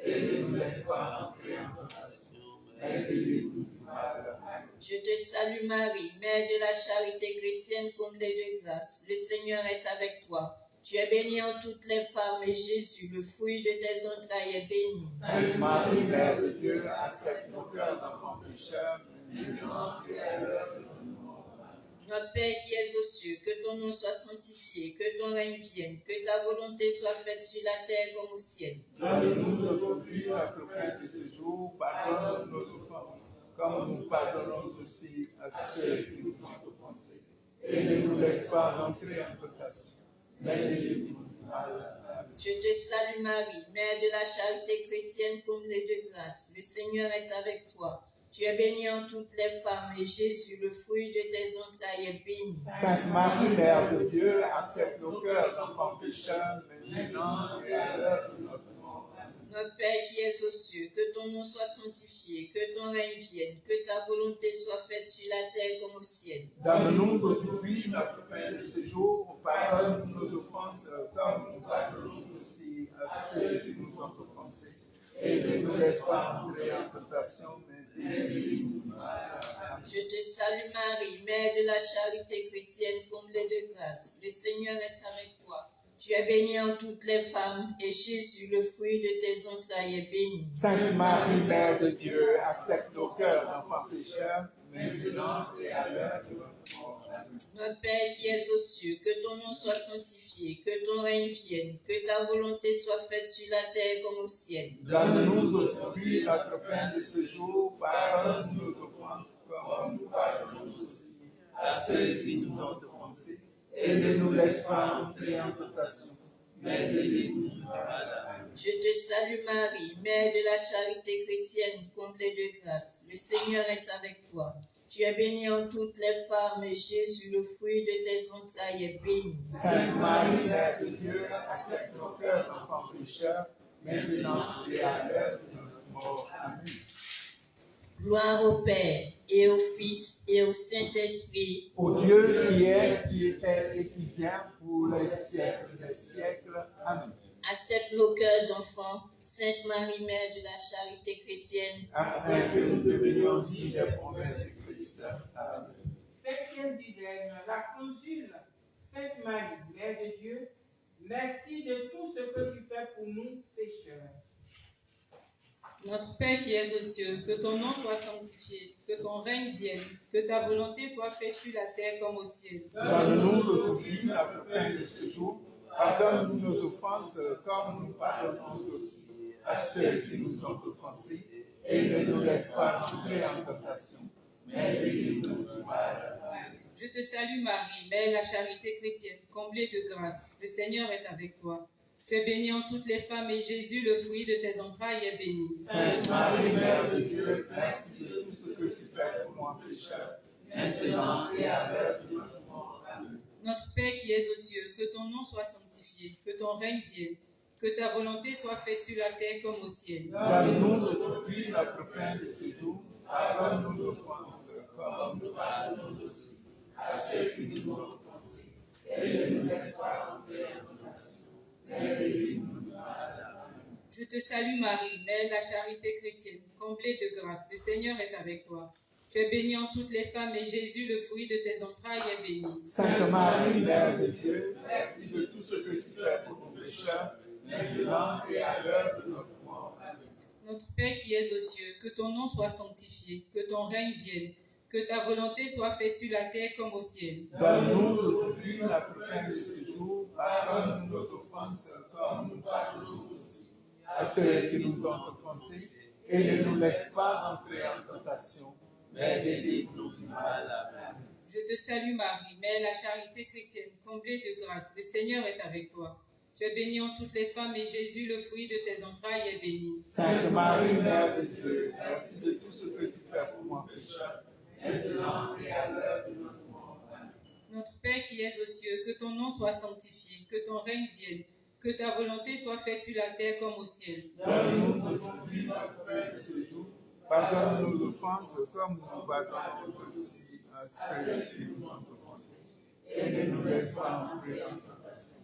Et ne nous laisse pas entrer en tentation, mais délivre-nous du mal. Amen. Je te salue Marie, Mère de la charité chrétienne comblée de grâce. Le Seigneur est avec toi. Tu es bénie en toutes les femmes, et Jésus, le fruit de tes entrailles, est béni. Sainte Marie, Mère de Dieu, accepte nos cœurs d'enfants pécheurs, maintenant et à l'heure de notre mort. Amen. Notre Père qui es aux cieux, que ton nom soit sanctifié, que ton règne vienne, que ta volonté soit faite sur la terre comme au ciel. Donne-nous aujourd'hui notre pain de ce jour. Pardonne nos offenses, comme nous pardonnons aussi à ceux qui nous ont offensés. Et ne nous laisse pas entrer en tentation, mais délivre-nous du mal. Amen. Je te salue Marie, Mère de la charité chrétienne comblée de grâce. Le Seigneur est avec toi. Tu es bénie en toutes les femmes, et Jésus, le fruit de tes entrailles, est béni. Sainte Marie, Mère de Dieu, accepte nos cœurs d'enfants pécheurs, maintenant et à l'heure de notre mort. Amen. Notre Père qui es aux cieux, que ton nom soit sanctifié, que ton règne vienne, que ta volonté soit faite sur la terre comme au ciel. Donne-nous aujourd'hui notre pain de ce jour. Pardonne nos offenses, comme nous pardonnons aussi à ceux qui nous ont offensés. Et ne nous laisse pas entrer en tentation, mais délivre-nous du mal. Amen. Je te salue Marie, Mère de la charité chrétienne comblée de grâce. Le Seigneur est avec toi. Tu es bénie en toutes les femmes, et Jésus, le fruit de tes entrailles, est béni. Sainte Marie, Mère de Dieu, accepte nos cœurs d'enfants pécheurs, maintenant et à l'heure de notre mort. Amen. Notre Père qui es aux cieux, que ton nom soit sanctifié, que ton règne vienne, que ta volonté soit faite sur la terre comme au ciel. Donne-nous aujourd'hui notre pain de ce jour. Pardonne nos offenses, comme nous pardonnons aussi à ceux qui nous ont offensés. Et ne nous laisse pas entrer en tentation, mais délivre-nous du mal. Amen. Je te salue Marie, Mère de la charité chrétienne comblée de grâce. Le Seigneur est avec toi. Tu es bénie en toutes les femmes, et Jésus, le fruit de tes entrailles, est béni. Sainte Marie, Mère de Dieu, accepte nos cœurs d'enfants pécheurs, maintenant et à l'heure de notre mort. Amen. Gloire au Père, et au Fils, et au Saint-Esprit. Au Dieu qui est, qui était et qui vient pour les siècles des siècles. Amen. Accepte nos cœurs d'enfants, Sainte Marie, Mère de la charité chrétienne. Afin que nous devenions dignes des promesses de Christ. Amen. Septième dizaine, la clausule Sainte Marie, Mère de Dieu, merci de tout ce que tu fais pour nous pécheurs. Notre Père qui es aux cieux, que ton nom soit sanctifié, que ton règne vienne, que ta volonté soit faite sur la terre comme au ciel. Donne-nous aujourd'hui notre pain de ce jour. Pardonne-nous nos offenses, comme nous pardonnons aussi à ceux qui nous ont offensés. Et ne nous laisse pas entrer en tentation, mais délivre-nous du mal. Amen. Je te salue Marie, Mère de la charité chrétienne, comblée de grâce. Le Seigneur est avec toi. Tu es bénie en toutes les femmes et Jésus, le fruit de tes entrailles, est béni. Sainte Marie, Mère de Dieu, merci de tout ce que tu fais pour moi pécheur, maintenant et à l'heure de notre mort. Amen. Notre Père qui es aux cieux, que ton nom soit sanctifié, que ton règne vienne, que ta volonté soit faite sur la terre comme au ciel. Donne-nous aujourd'hui notre pain de ce jour. Pardonne-nous nos offenses, comme nous pardonnons aussi à ceux qui nous ont offensés. Et ne nous laisse pas entrer en tentation, mais délivre-nous du mal. Amen. Je te salue Marie, Mère de la charité chrétienne, comblée de grâce. Le Seigneur est avec toi. Tu es bénie en toutes les femmes et Jésus, le fruit de tes entrailles, est béni. Sainte Marie, Mère de Dieu, merci de tout ce que tu fais pour nos pécheurs, maintenant et à l'heure de notre mort. Amen. Notre Père qui es aux cieux, que ton nom soit sanctifié, que ton règne vienne, que ta volonté soit faite sur la terre comme au ciel. Donne-nous aujourd'hui notre pain de ce jour. Pardonne-nous nos offenses, comme nous pardonnons aussi à ceux qui nous ont offensés. Et ne nous laisse pas entrer en tentation, mais délivre-nous du mal. Amen. Je te salue Marie, Mère de la charité chrétienne, comblée de grâce. Le Seigneur est avec toi. Tu es bénie en toutes les femmes et Jésus, le fruit de tes entrailles, est béni. Sainte Marie, Mère de Dieu, merci de tout ce que tu fais pour moi pécheur, maintenant et à l'heure de notre mort. Amen. Notre Père qui es aux cieux, que ton nom soit sanctifié, que ton règne vienne, que ta volonté soit faite sur la terre comme au ciel. Donne-nous aujourd'hui notre pain de ce jour. Pardonne-nous nos offenses, comme nous pardonnons aussi à ceux qui nous ont offensés. Et ne nous laisse pas entrer en tentation,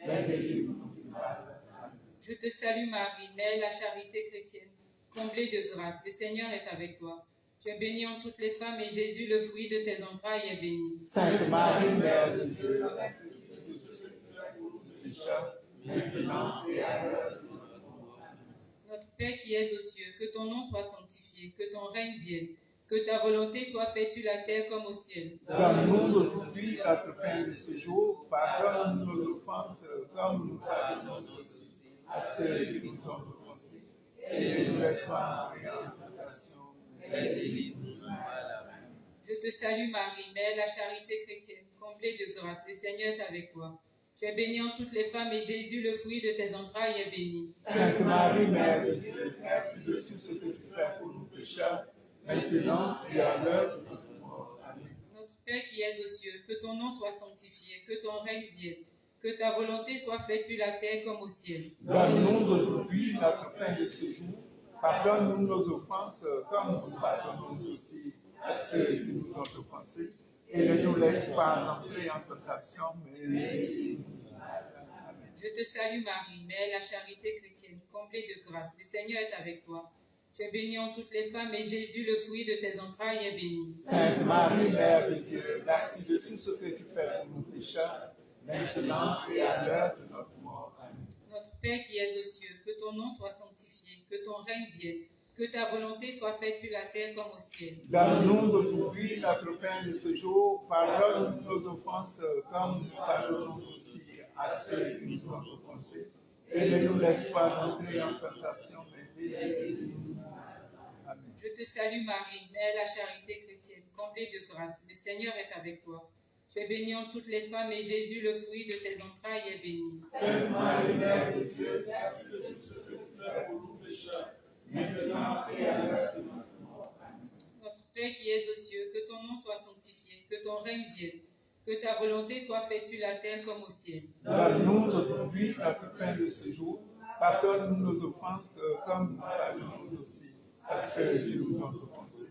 mais délivre-nous du mal. Amen. Je te salue Marie, Mère de la charité chrétienne, comblée de grâce. Le Seigneur est avec toi. Tu es bénie en toutes les femmes et Jésus, le fruit de tes entrailles, est béni. Sainte Marie, Mère de Dieu, merci de tout ce que tu fais pour nous pécheurs, maintenant et à l'heure de notre mort. Amen. Notre Père qui es aux cieux, que ton nom soit sanctifié, que ton règne vienne, que ta volonté soit faite sur la terre comme au ciel. Donne-nous aujourd'hui notre pain de ce jour. Pardonne nos offenses, comme nous pardonnons aussi à ceux qui nous ont offensés. Et ne nous laisse pas entrer en tentation, mais délivre-nous du mal. Amen. Je te salue Marie, Mère de la charité chrétienne, comblée de grâce. Le Seigneur est avec toi. Tu es bénie en toutes les femmes et Jésus, le fruit de tes entrailles, est béni. Sainte Marie, Mère de Dieu, merci de tout ce que tu fais pour nous pécheurs, maintenant et à l'heure de notre mort. Amen. Notre Père qui es aux cieux, que ton nom soit sanctifié, que ton règne vienne, que ta volonté soit faite sur la terre comme au ciel. Donne-nous aujourd'hui notre pain de ce jour. Pardonne-nous nos offenses, comme nous pardonnons aussi à ceux qui nous ont offensés. Et ne nous laisse pas entrer en tentation, mais délivre-nous du mal. Amen. Je te salue Marie, Mère de la charité chrétienne, comblée de grâce. Le Seigneur est avec toi. Tu es bénie en toutes les femmes et Jésus, le fruit de tes entrailles, est béni. Sainte Marie, Mère de Dieu, merci de tout ce que tu fais pour nous pécheurs, maintenant et à l'heure de notre mort. Amen. Notre Père qui es aux cieux, que ton nom soit sanctifié, que ton règne vienne, que ta volonté soit faite sur la terre comme au ciel. Donne-nous aujourd'hui notre pain de ce jour. Pardonne nos offenses, comme nous pardonnons aussi à ceux qui nous ont offensés. Et ne nous laisse pas entrer en tentation, mais délivre-nous du mal. Amen. Je te salue Marie, Mère de la charité chrétienne, comblée de grâce. Le Seigneur est avec toi. Tu es bénie en toutes les femmes et Jésus, le fruit de tes entrailles, est béni. Sainte Marie, Mère de Dieu, merci de tout ce que tu fais pour nous pécheurs, maintenant et à l'heure de notre mort. Amen. Notre Père qui es aux cieux, que ton nom soit sanctifié, que ton règne vienne, que ta volonté soit faite sur la terre comme au ciel. Donne-nous aujourd'hui notre pain de ce jour. Pardonne-nous nos offenses, comme nous pardonnons aussi à ceux qui nous ont offensés.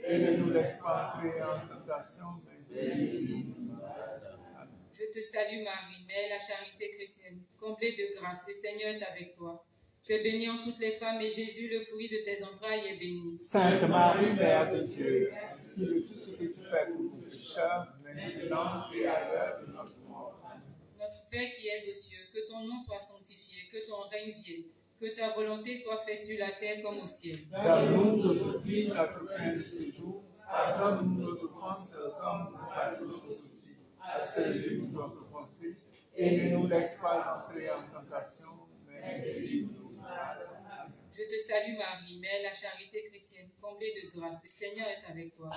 Et ne nous laisse pas entrer en tentation, mais délivre-nous du mal. Amen. Je te salue Marie, Mère de la charité chrétienne, comblée de grâce. Le Seigneur est avec toi. Tu es bénie en toutes les femmes et Jésus, le fruit de tes entrailles, est béni. Sainte Marie, Mère de Dieu, merci de tout ce que tu fais pour nous pécheurs, maintenant et à l'heure de notre mort. Notre Père qui es aux cieux, que ton nom soit sanctifié, que ton règne vienne, que ta volonté soit faite sur la terre comme au ciel. Donne-nous aujourd'hui notre pain de ce jour. Pardonne-nous nos offenses comme nous pardonnons aussi à ceux qui nous ont offensés. Et ne nous laisse pas entrer en tentation, mais délivre-nous du mal. Amen. Je te salue Marie, Mère de la charité chrétienne, comblée de grâce. Le Seigneur est avec toi.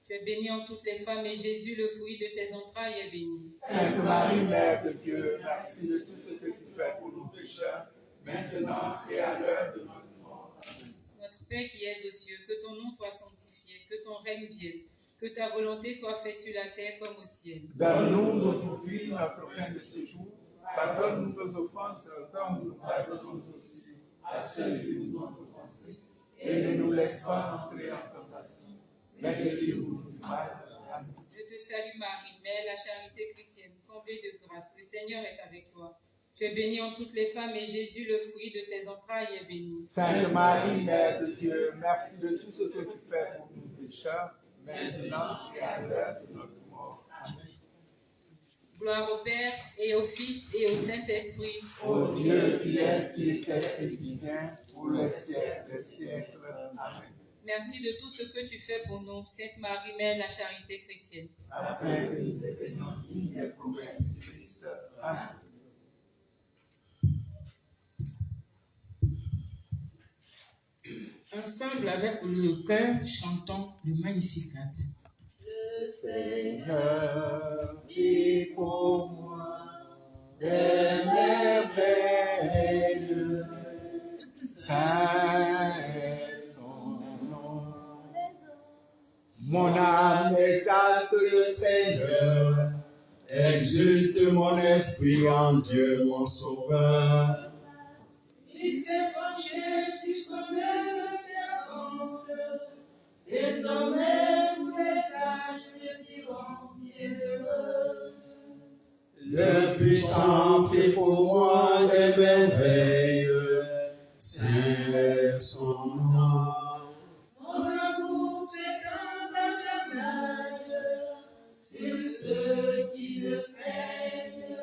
Tu es bénie en toutes les femmes et Jésus, le fruit de tes entrailles, est béni. Sainte Marie, Mère de Dieu, merci de tout ce que tu fais pour nous pécheurs, maintenant et à l'heure de notre mort. Amen. Notre Père qui es aux cieux, que ton nom soit sanctifié, que ton règne vienne, que ta volonté soit faite sur la terre comme au ciel. Donne-nous aujourd'hui notre pain de ce jour. Pardonne-nous nos offenses comme nous pardonnons aussi à ceux qui nous ont offensés. Et ne nous laisse pas entrer en tentation, mais délivre-nous du mal. Amen. Je te salue Marie, Mère de la charité chrétienne, comblée de grâce. Le Seigneur est avec toi. Tu es bénie en toutes les femmes et Jésus, le fruit de tes entrailles, est béni. Sainte Marie, Mère de Dieu, merci de tout ce que tu fais pour nous pécheurs, maintenant et à l'heure de notre mort. Amen. Gloire au Père et au Fils et au Saint-Esprit. Ô Dieu qui est, qui était et qui vient, pour les siècles des siècles. Amen. Merci de tout ce que tu fais pour nous, Sainte Marie, Mère de la charité chrétienne. Afin que nous devenions dignes des promesses du Christ. Amen. Ensemble avec le chœur, chantons le Magnificat. Le Seigneur fit pour moi des merveilles. Saint est son nom. Mon âme exalte le Seigneur, exulte mon esprit en Dieu mon Sauveur. Il s'est penché sur son œuvre servante, désormais tous les âges le diront bienheureux. Le puissant fait pour moi des merveilles, Saint est son nom. Son amour s'étend à jamais sur ceux qui le craignent.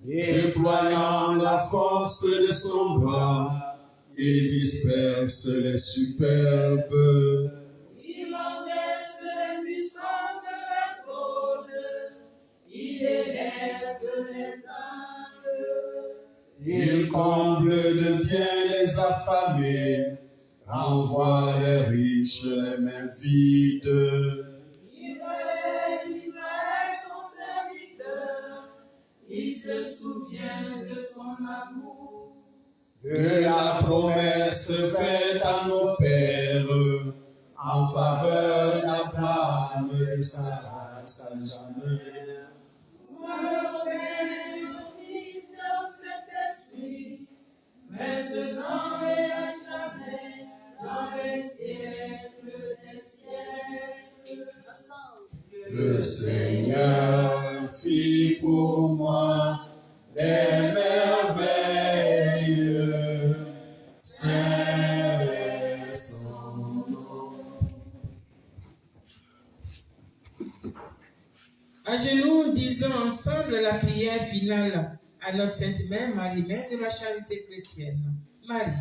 Déployant la force de son bras, il disperse les superbes. Il empêche les puissants de la trône, il élève les humbles. Il comble de bien les affamés, renvoie les riches les mains vides. Israël, son serviteur, il se souvient de son amour. De la promesse faite à nos pères, en faveur d'Abraham, de Sarah, jamais. Moi, le Père, au Fils et au Saint-Esprit, maintenant et à jamais, dans les siècles des siècles. Le Seigneur fit pour moi des merveilles, Saint est son nom. À genoux, disons ensemble la prière finale à notre Sainte Mère, Marie, Mère de la charité chrétienne. Marie,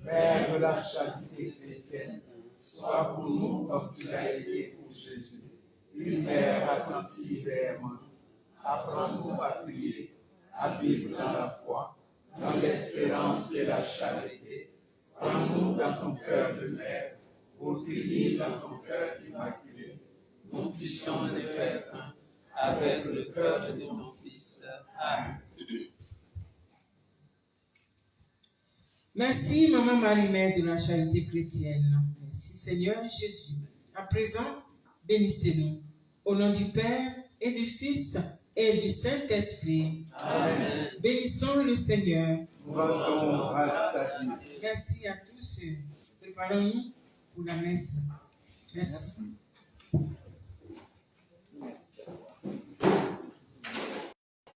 Mère de la charité chrétienne, sois pour nous comme tu l'as été pour Jésus, une mère attentive et aimante. Apprends-nous à prier, à vivre dans la foi, dans l'espérance et la charité. Prends-nous dans ton cœur de mère, pour qu'unis dans ton cœur immaculé, nous puissions le faire un avec le cœur de ton Fils. Amen. merci Maman Marie, Mère de la charité chrétienne. Merci Seigneur Jésus. À présent, bénissez-nous. Au nom du Père et du Fils et du Saint-Esprit. Amen. Bénissons le Seigneur. Nous rendons grâce à Dieu. Merci à tous. Préparons-nous pour la messe. Merci.